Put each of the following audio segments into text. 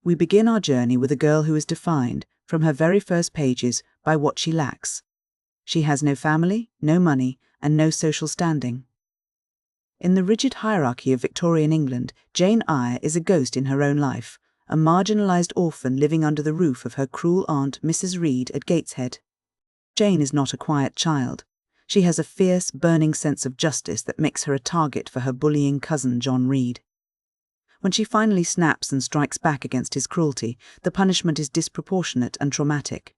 We begin our journey with a girl who is defined, from her very first pages, by what she lacks. She has no family, no money, and no social standing. In the rigid hierarchy of Victorian England, Jane Eyre is a ghost in her own life, a marginalised orphan living under the roof of her cruel aunt Mrs. Reed at Gateshead. Jane is not a quiet child. She has a fierce, burning sense of justice that makes her a target for her bullying cousin John Reed. When she finally snaps and strikes back against his cruelty, the punishment is disproportionate and traumatic.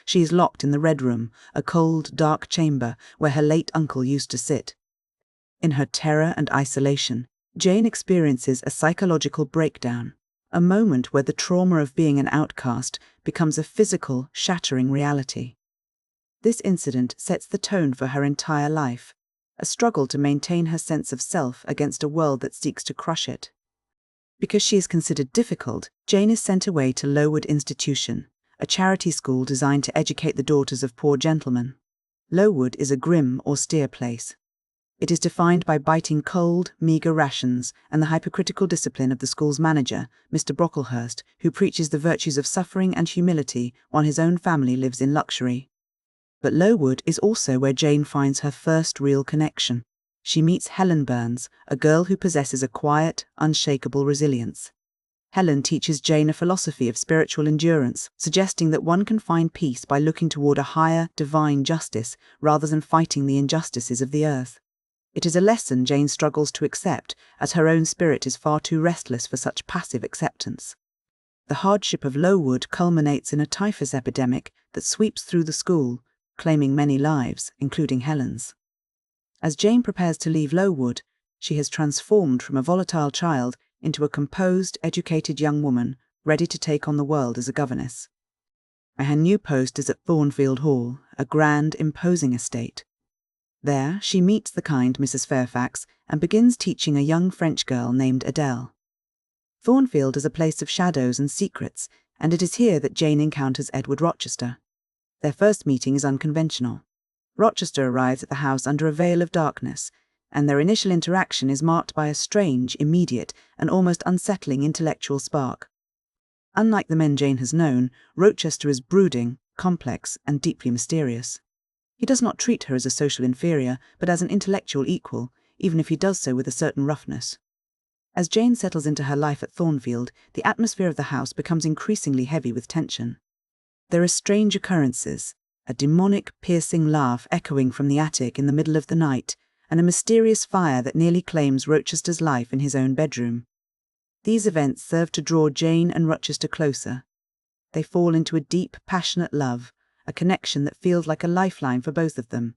She is locked in the Red Room, a cold, dark chamber where her late uncle used to sit. In her terror and isolation, Jane experiences a psychological breakdown, a moment where the trauma of being an outcast becomes a physical, shattering reality. This incident sets the tone for her entire life, a struggle to maintain her sense of self against a world that seeks to crush it. Because she is considered difficult, Jane is sent away to Lowood Institution, a charity school designed to educate the daughters of poor gentlemen. Lowood is a grim, austere place. It is defined by biting cold, meagre rations and the hypocritical discipline of the school's manager, Mr. Brocklehurst, who preaches the virtues of suffering and humility while his own family lives in luxury. But Lowood is also where Jane finds her first real connection. She meets Helen Burns, a girl who possesses a quiet, unshakable resilience. Helen teaches Jane a philosophy of spiritual endurance, suggesting that one can find peace by looking toward a higher, divine justice rather than fighting the injustices of the earth. It is a lesson Jane struggles to accept, as her own spirit is far too restless for such passive acceptance. The hardship of Lowood culminates in a typhus epidemic that sweeps through the school, claiming many lives, including Helen's. As Jane prepares to leave Lowood, she has transformed from a volatile child into a composed, educated young woman ready to take on the world as a governess. Her new post is at Thornfield Hall, a grand, imposing estate. There, she meets the kind Mrs. Fairfax and begins teaching a young French girl named Adele. Thornfield is a place of shadows and secrets, and it is here that Jane encounters Edward Rochester. Their first meeting is unconventional. Rochester arrives at the house under a veil of darkness, and their initial interaction is marked by a strange, immediate, and almost unsettling intellectual spark. Unlike the men Jane has known, Rochester is brooding, complex, and deeply mysterious. He does not treat her as a social inferior, but as an intellectual equal, even if he does so with a certain roughness. As Jane settles into her life at Thornfield, the atmosphere of the house becomes increasingly heavy with tension. There are strange occurrences, a demonic, piercing laugh echoing from the attic in the middle of the night, and a mysterious fire that nearly claims Rochester's life in his own bedroom. These events serve to draw Jane and Rochester closer. They fall into a deep, passionate love, a connection that feels like a lifeline for both of them.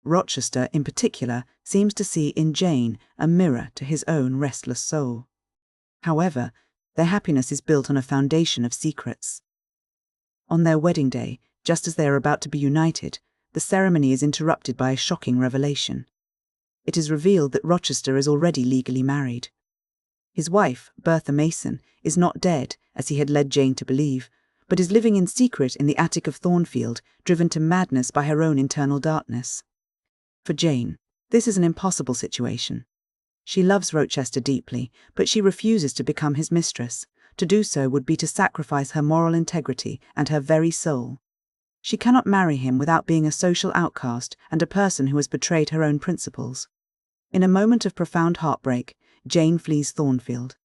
Rochester, in particular, seems to see in Jane a mirror to his own restless soul. However, their happiness is built on a foundation of secrets. On their wedding day, just as they are about to be united, the ceremony is interrupted by a shocking revelation. It is revealed that Rochester is already legally married. His wife, Bertha Mason, is not dead, as he had led Jane to believe, but is living in secret in the attic of Thornfield, driven to madness by her own internal darkness. For Jane, this is an impossible situation. She loves Rochester deeply, but she refuses to become his mistress. To do so would be to sacrifice her moral integrity and her very soul. She cannot marry him without being a social outcast and a person who has betrayed her own principles. In a moment of profound heartbreak, Jane flees Thornfield.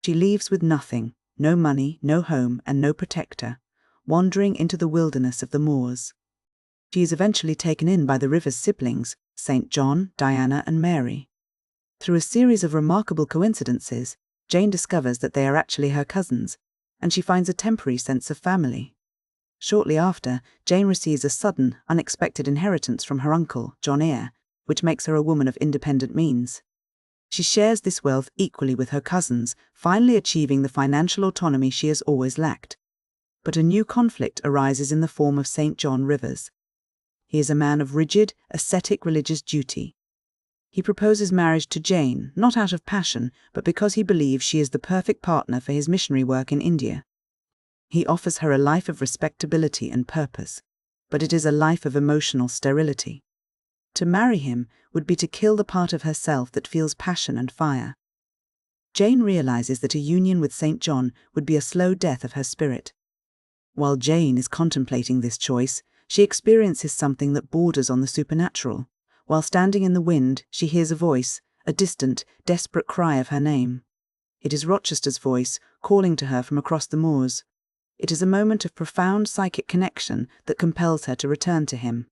She leaves with nothing, no money, no home, and no protector, wandering into the wilderness of the moors. She is eventually taken in by the river's siblings, St. John, Diana, and Mary. Through a series of remarkable coincidences, Jane discovers that they are actually her cousins, and she finds a temporary sense of family. Shortly after, Jane receives a sudden, unexpected inheritance from her uncle, John Eyre, which makes her a woman of independent means. She shares this wealth equally with her cousins, finally achieving the financial autonomy she has always lacked. But a new conflict arises in the form of St. John Rivers. He is a man of rigid, ascetic religious duty. He proposes marriage to Jane, not out of passion, but because he believes she is the perfect partner for his missionary work in India. He offers her a life of respectability and purpose, but it is a life of emotional sterility. To marry him would be to kill the part of herself that feels passion and fire. Jane realizes that a union with St. John would be a slow death of her spirit. While Jane is contemplating this choice, she experiences something that borders on the supernatural. While standing in the wind, she hears a voice, a distant, desperate cry of her name. It is Rochester's voice, calling to her from across the moors. It is a moment of profound psychic connection that compels her to return to him.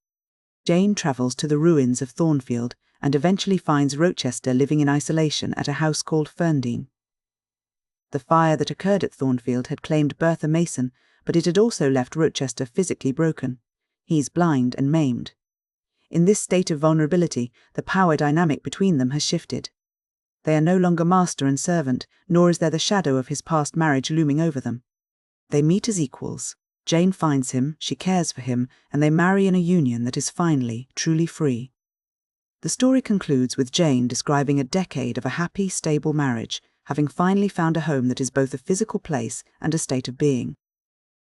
Jane travels to the ruins of Thornfield and eventually finds Rochester living in isolation at a house called Ferndean. The fire that occurred at Thornfield had claimed Bertha Mason, but it had also left Rochester physically broken. He's blind and maimed. In this state of vulnerability, the power dynamic between them has shifted. They are no longer master and servant, nor is there the shadow of his past marriage looming over them. They meet as equals. Jane finds him, she cares for him, and they marry in a union that is finally, truly free. The story concludes with Jane describing a decade of a happy, stable marriage, having finally found a home that is both a physical place and a state of being.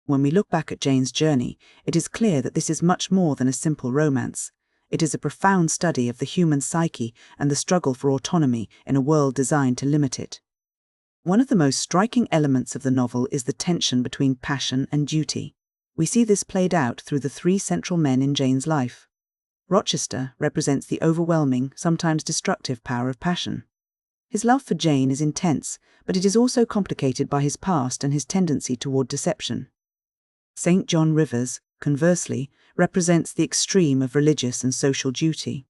When we look back at Jane's journey, it is clear that this is much more than a simple romance. It is a profound study of the human psyche and the struggle for autonomy in a world designed to limit it. One of the most striking elements of the novel is the tension between passion and duty. We see this played out through the three central men in Jane's life. Rochester represents the overwhelming, sometimes destructive power of passion. His love for Jane is intense, but it is also complicated by his past and his tendency toward deception. St. John Rivers, conversely, represents the extreme of religious and social duty.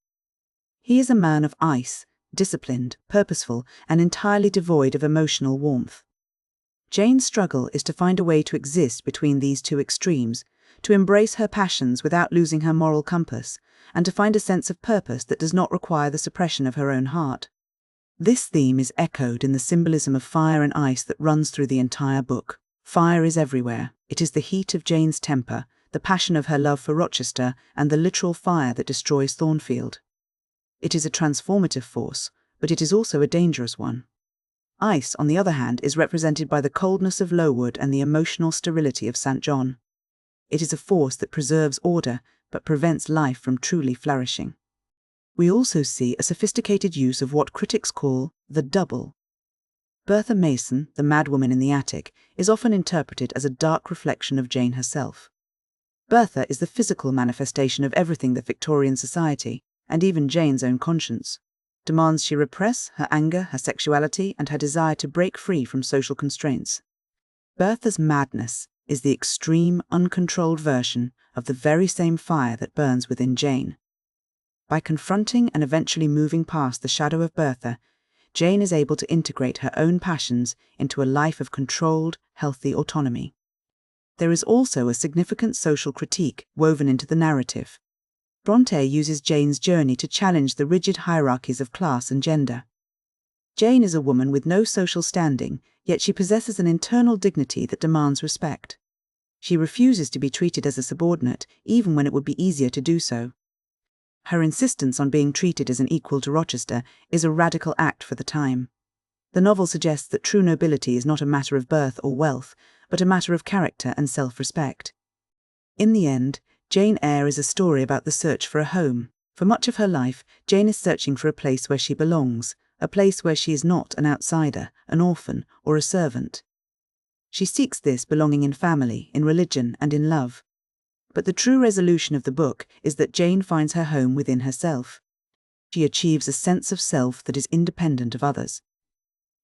He is a man of ice, disciplined, purposeful, and entirely devoid of emotional warmth. Jane's struggle is to find a way to exist between these two extremes, to embrace her passions without losing her moral compass, and to find a sense of purpose that does not require the suppression of her own heart. This theme is echoed in the symbolism of fire and ice that runs through the entire book. Fire is everywhere. It is the heat of Jane's temper, the passion of her love for Rochester, and the literal fire that destroys Thornfield. It is a transformative force, but it is also a dangerous one. Ice, on the other hand, is represented by the coldness of Lowood and the emotional sterility of St. John. It is a force that preserves order, but prevents life from truly flourishing. We also see a sophisticated use of what critics call the double. Bertha Mason, the madwoman in the attic, is often interpreted as a dark reflection of Jane herself. Bertha is the physical manifestation of everything that Victorian society, and even Jane's own conscience, demands she repress: her anger, her sexuality, and her desire to break free from social constraints. Bertha's madness is the extreme, uncontrolled version of the very same fire that burns within Jane. By confronting and eventually moving past the shadow of Bertha, Jane is able to integrate her own passions into a life of controlled, healthy autonomy. There is also a significant social critique woven into the narrative. Brontë uses Jane's journey to challenge the rigid hierarchies of class and gender. Jane is a woman with no social standing, yet she possesses an internal dignity that demands respect. She refuses to be treated as a subordinate, even when it would be easier to do so. Her insistence on being treated as an equal to Rochester is a radical act for the time. The novel suggests that true nobility is not a matter of birth or wealth, but a matter of character and self-respect. In the end, Jane Eyre is a story about the search for a home. For much of her life, Jane is searching for a place where she belongs, a place where she is not an outsider, an orphan, or a servant. She seeks this belonging in family, in religion, and in love. But the true resolution of the book is that Jane finds her home within herself. She achieves a sense of self that is independent of others.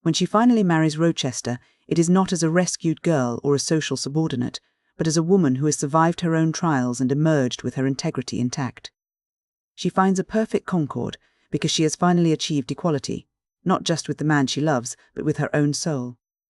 When she finally marries Rochester, it is not as a rescued girl or a social subordinate, but as a woman who has survived her own trials and emerged with her integrity intact. She finds a perfect concord because she has finally achieved equality, not just with the man she loves, but with her own soul.